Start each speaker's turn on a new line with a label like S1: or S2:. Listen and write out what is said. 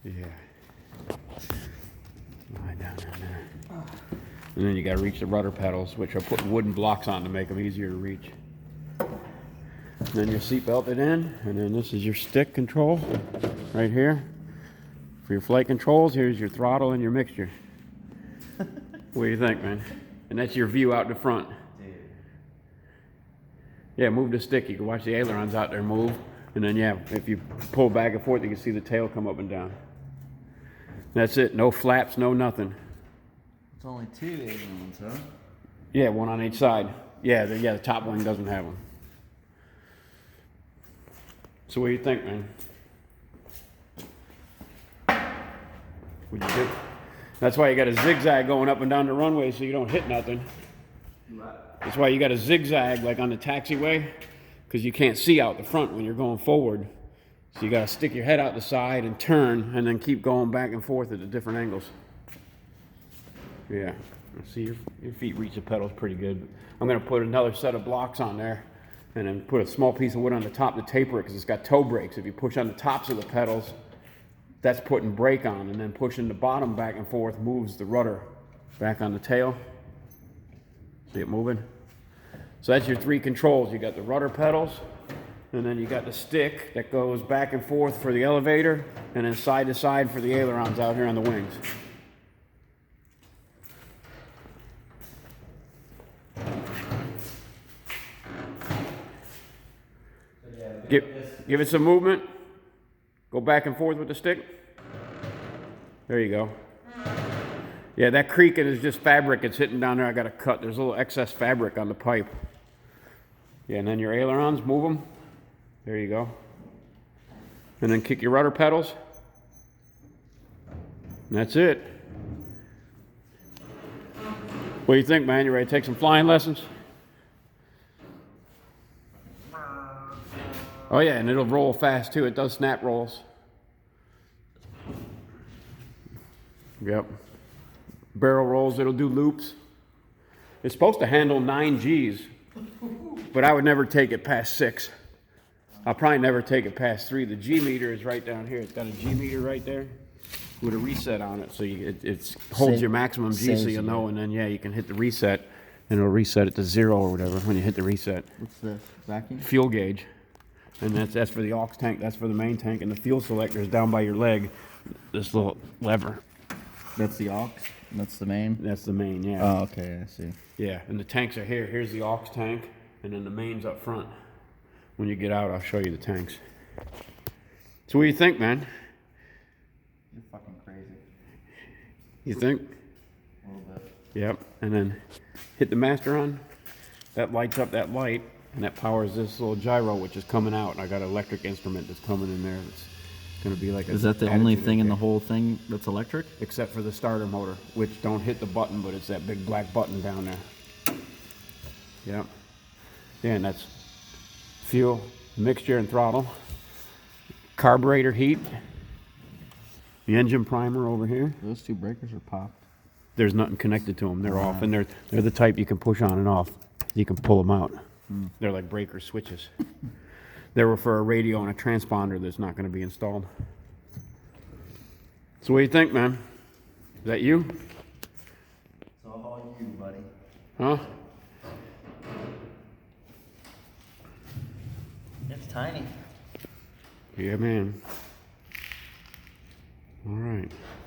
S1: Yeah. Lie down in there. And then you got to reach the rudder pedals, which are putting wooden blocks on to make them easier to reach. And then your seat belted in, and then this is your stick control right here. For your flight controls, here's your throttle and your mixture. What do you think, man? And that's your view out the front. Yeah, move the stick. You can watch the ailerons out there move. And then, yeah, if you pull back and forth, you can see the tail come up and down. That's it. No flaps, no nothing.
S2: It's only 2 ailerons, huh?
S1: Yeah, one on each side. Yeah, the top wing doesn't have them. So what do you think, man? Would you do? That's why you got a zigzag going up and down the runway so you don't hit nothing. That's why you got a zigzag like on the taxiway, because you can't see out the front when you're going forward. So you got to stick your head out the side and turn, and then keep going back and forth at the different angles. Yeah, see your feet reach the pedals pretty good. I'm going to put another set of blocks on there, and then put a small piece of wood on the top to taper it, because it's got toe brakes. If you push on the tops of the pedals, that's putting brake on, and then pushing the bottom back and forth moves the rudder back on the tail. See it moving? So that's your 3 controls. You got the rudder pedals, and then you got the stick that goes back and forth for the elevator, and then side to side for the ailerons out here on the wings. Give it some movement. Go back and forth with the stick. There you go. Yeah, that creaking is just fabric. It's hitting down there. I got to cut. There's a little excess fabric on the pipe. Yeah, and then your ailerons, move them. There you go. And then kick your rudder pedals. And that's it. What do you think, man? You ready to take some flying lessons? Oh yeah, and it'll roll fast too. It does snap rolls. Yep. Barrel rolls, it'll do loops. It's supposed to handle 9 Gs, but I would never take it past 6. I'll probably never take it past 3. The G meter is right down here. It's got a G meter right there with a reset on it, so it holds your maximum G, so you'll know, and then yeah, you can hit the reset, and it'll reset it to 0 or whatever when you hit the reset.
S2: What's this? Vacuum?
S1: Fuel gauge. And that's for the aux tank, that's for the main tank, and the fuel selector is down by your leg, this little lever.
S2: That's the aux? That's the main?
S1: That's the main, yeah.
S2: Oh, okay, I see.
S1: Yeah, and the tanks are here. Here's the aux tank, and then the main's up front. When you get out, I'll show you the tanks. So what do you think, man?
S2: You're fucking crazy.
S1: You think?
S2: A little bit.
S1: Yep, and then hit the master on. That lights up that light, and that powers this little gyro, which is coming out. And I got an electric instrument that's coming in there. It's going to be like a...
S2: Is that the only thing in the whole thing that's electric?
S1: Except for the starter motor, which don't hit the button, but it's that big black button down there. Yep. Yeah, and that's fuel, mixture, and throttle. Carburetor heat. The engine primer over here.
S2: Those 2 breakers are popped.
S1: There's nothing connected to them. They're off, and they're the type you can push on and off. You can pull them out. They're like breaker switches. They were for a radio and a transponder that's not going to be installed. So what do you think, man? Is that you?
S2: It's all you, buddy.
S1: Huh?
S2: It's tiny.
S1: Yeah, man. All right.